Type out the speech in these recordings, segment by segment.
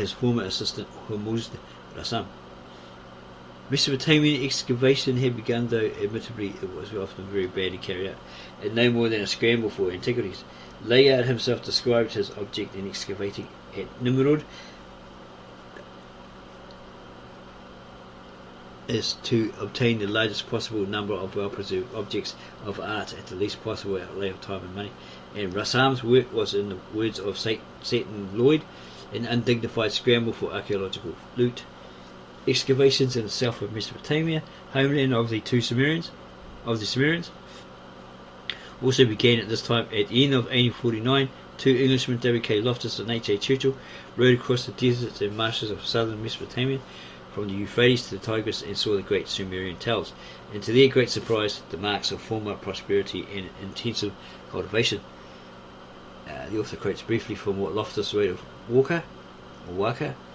his former assistant Hormuzd Rassam. Mesopotamian excavation had begun, though admittedly it was often very badly carried out, and no more than a scramble for antiquities. Layard himself described his object in excavating at Nimrud is to obtain the largest possible number of well-preserved objects of art at the least possible outlay of time and money. And Rassam's work was, in the words of Seton Lloyd, an undignified scramble for archaeological loot. Excavations in the south of Mesopotamia, homeland of the Sumerians, also began at this time. At the end of 1849, two Englishmen, W.K. Loftus and H.A. Churchill, rode across the deserts and marshes of southern Mesopotamia, from the Euphrates to the Tigris, and saw the great Sumerian towers, and to their great surprise, the marks of former prosperity and intensive cultivation. The author quotes briefly from what Loftus wrote of Waka.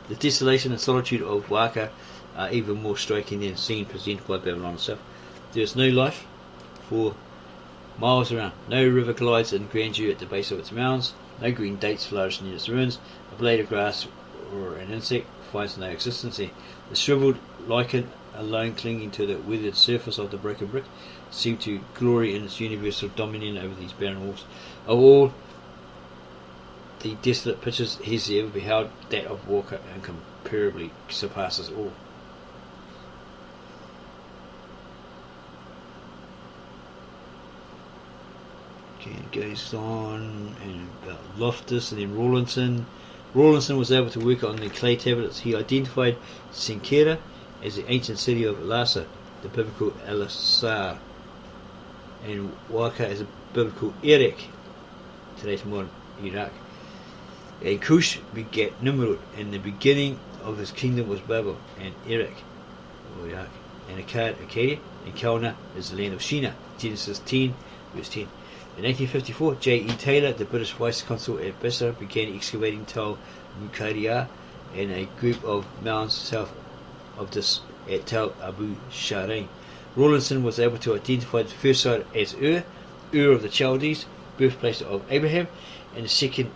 The desolation and solitude of Waka are even more striking than the scene presented by Babylon itself. There is no life for miles around. No river glides in grandeur at the base of its mounds. No green dates flourish near its ruins. A blade of grass or an insect finds no existence there. The shriveled lichen alone clinging to the withered surface of the broken brick seemed to glory in its universal dominion over these barren walls. Of all the desolate pictures he ever beheld, that of Walker incomparably surpasses all. Okay, it goes on and about Loftus and then Rawlinson. Rawlinson was able to work on the clay tablets. He identified Saqqara as the ancient city of Lhasa, the biblical Elasar, and Waka as a biblical Erech, today's modern Iraq. And Cush begat Nimrud, and the beginning of his kingdom was Babel, and Erech, or Iraq, and Akkad, Arcadia, and Kalna is the land of Shinar. Genesis 10, verse 10. In 1854, J.E. Taylor, the British Vice-Consul at Basra, began excavating Tal Muqaddiyah and a group of mounds south of this at Tal Abu Sharain. Rawlinson was able to identify the first site as Ur of the Chaldees, birthplace of Abraham, and the second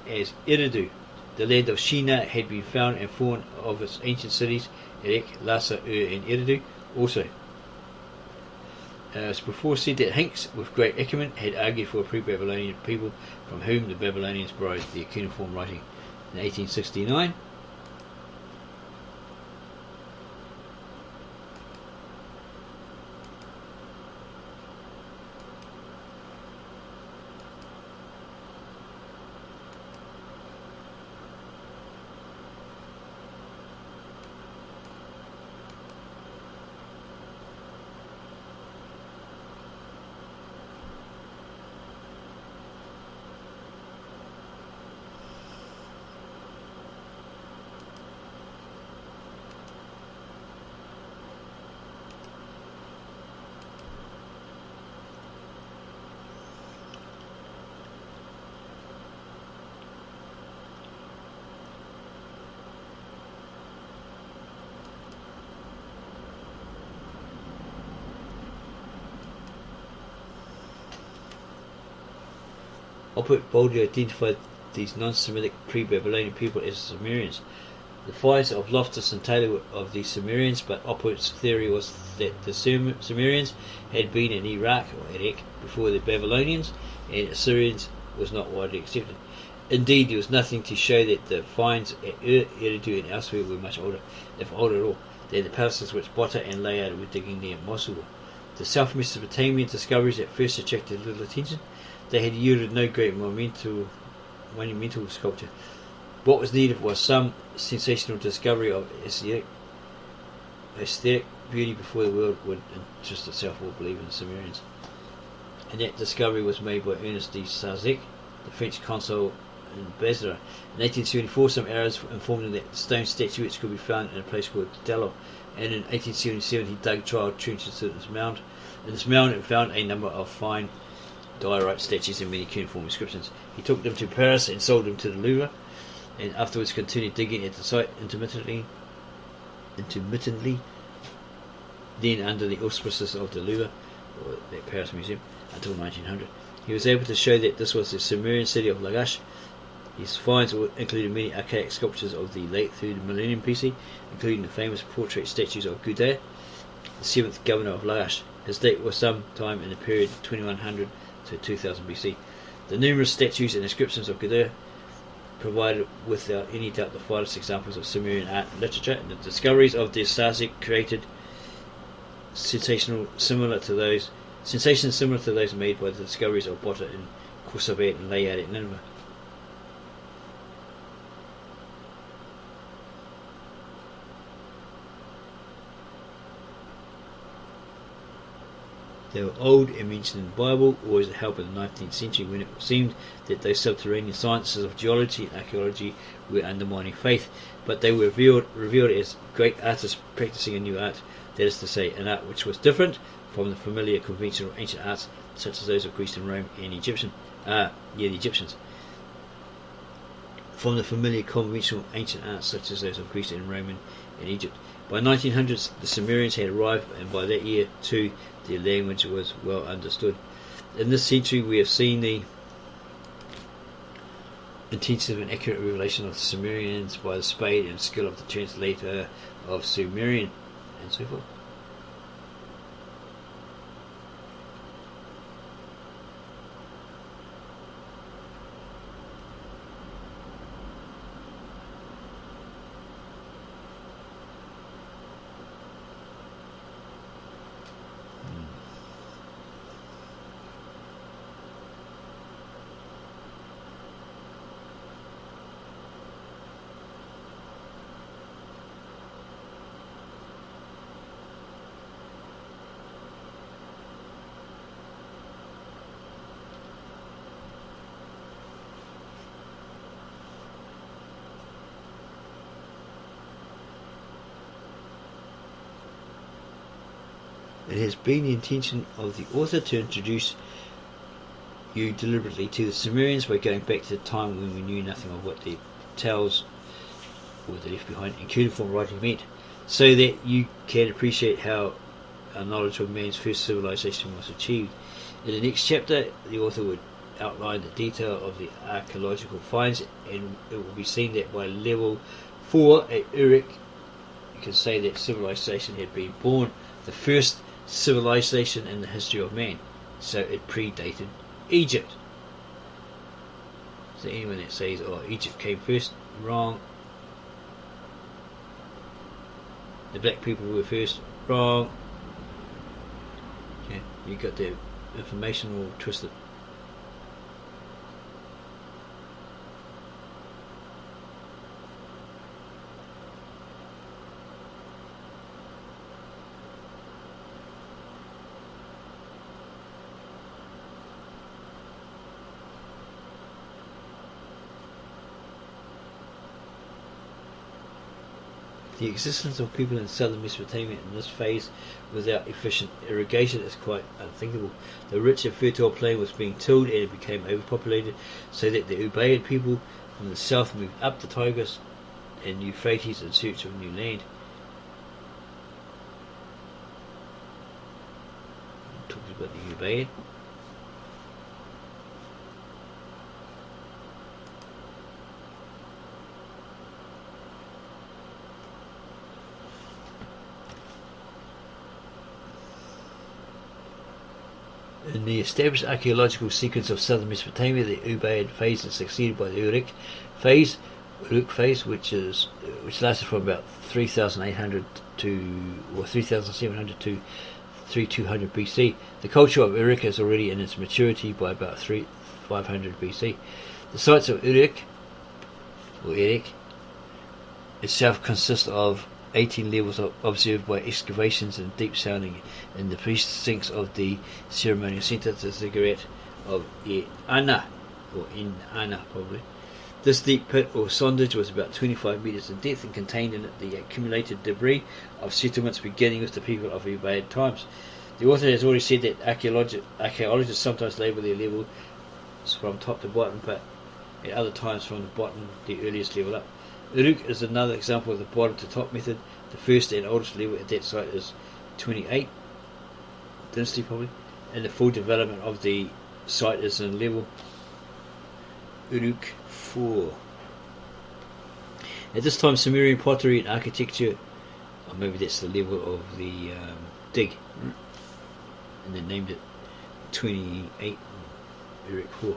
as Eridu. The land of Shinar had been found, and four of its ancient cities, Erech, Lhasa, Ur, and Eridu, also. As before said, that Hincks, with great acumen, had argued for a pre-Babylonian people from whom the Babylonians borrowed their cuneiform writing. In 1869, Oppert boldly identified these non-Semitic pre-Babylonian people as the Sumerians. The finds of Loftus and Taylor were of the Sumerians, but Oppert's theory was that the Sumerians had been in Iraq or Erech before the Babylonians, and Assyrians was not widely accepted. Indeed, there was nothing to show that the finds at Eridu and elsewhere were much older, if older at all, than the palaces which Botta and Layard were digging near Mosul. The South Mesopotamian discoveries at first attracted little attention. They had yielded no great monumental sculpture. What was needed was some sensational discovery of aesthetic beauty before the world would interest itself or believe in the Sumerians. And that discovery was made by Ernest de Sarzec, the French consul in Basra. In 1874, some Arabs informed him that stone statuettes could be found in a place called Dallo, and in 1877 he dug trial trenches to this mound. In this mound it found a number of fine diorite statues and many cuneiform inscriptions. He took them to Paris and sold them to the Louvre, and afterwards continued digging at the site intermittently, then under the auspices of the Louvre, or the Paris Museum, until 1900. He was able to show that this was the Sumerian city of Lagash, His finds included many archaic sculptures of the late 3rd millennium BC, including the famous portrait statues of Gudea, the 7th governor of Lagash. His date was sometime in the period 2100 to 2000 BC. The numerous statues and inscriptions of Gudea provided without any doubt the finest examples of Sumerian art and literature, and the discoveries of the Sarsic created sensations similar to those made by the discoveries of Botta in Khorsabad and Layard at Nineveh. They were old and mentioned in the Bible, always a help in the 19th century when it seemed that those subterranean sciences of geology and archaeology were undermining faith, but they were revealed as great artists practicing a new art, that is to say, an art which was different from the familiar conventional ancient arts such as those of Greece and Rome and the Egyptians. From the familiar conventional ancient arts such as those of Greece and Rome and Egypt. By 1900s, the Sumerians had arrived, and by that year too, their language was well understood. In this century, we have seen the intensive and accurate revelation of the Sumerians by the spade and skill of the translator of Sumerian, and so forth. It has been the intention of the author to introduce you deliberately to the Sumerians by going back to the time when we knew nothing of what their tales or they left behind in cuneiform writing meant, so that you can appreciate how our knowledge of man's first civilization was achieved. In the next chapter, the author would outline the detail of the archaeological finds, and it will be seen that by level 4 at Uruk, you can say that civilization had been born, the first civilization in the history of man, so it predated Egypt. So anyone that says, oh, Egypt came first, wrong. The black people were first, wrong. Okay, you got the information all twisted. The existence of people in southern Mesopotamia in this phase without efficient irrigation is quite unthinkable. The rich and fertile plain was being tilled and it became overpopulated, so that the Ubaid people from the south moved up the Tigris and Euphrates in search of new land. Talks about the Ubaid. In the established archaeological sequence of southern Mesopotamia, the Ubaid phase is succeeded by the Uruk phase, which lasted from about 3,800 or 3,700 to 3,200 BC. The culture of Uruk is already in its maturity by about 500 BC. The sites of Uruk itself consist of 18 levels observed by excavations and deep sounding in the precincts of the ceremonial centre, the ziggurat of Ana, or Ana probably. This deep pit or sondage was about 25 metres in depth and contained in it the accumulated debris of settlements beginning with the people of Ubaid times. The author has already said that archaeologists sometimes label their levels from top to bottom, but at other times from the bottom, the earliest level up. Uruk is another example of the bottom to top method. The first and oldest level at that site is 28 dynasty probably, and the full development of the site is in level Uruk 4. At this time, Sumerian pottery and architecture, or maybe that's the level of the dig, and they named it 28 Uruk 4.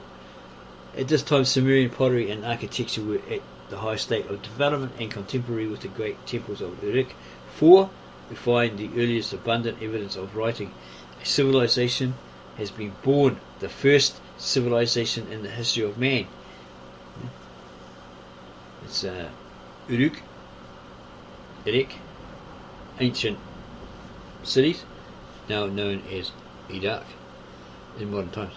At this time, Sumerian pottery and architecture were at the high state of development and contemporary with the great temples of Uruk 4. We find the earliest abundant evidence of writing. A civilization has been born, the first civilization in the history of man. It's Uruk, Erek, ancient cities, now known as Iraq in modern times.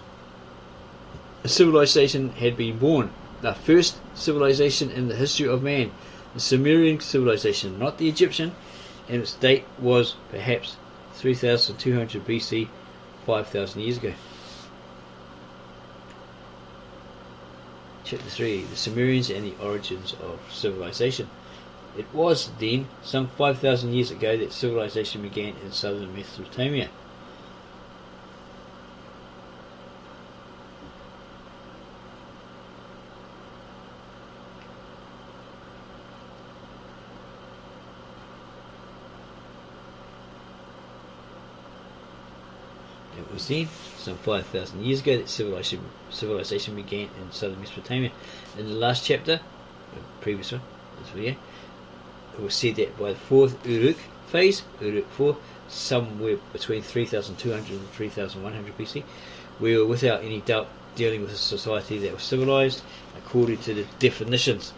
A civilization had been born, the first civilization in the history of man, the Sumerian civilization, not the Egyptian, and its date was perhaps 3200 BC, 5,000 years ago. Chapter 3. The Sumerians and the origins of civilization. It was then, some 5,000 years ago, that civilization began in southern Mesopotamia. It was then, some 5,000 years ago, that civilization began in southern Mesopotamia. In the last chapter, the previous one, this video, it was said that by the fourth Uruk phase, Uruk 4, somewhere between 3,200 and 3,100 BC, we were without any doubt dealing with a society that was civilized according to the definitions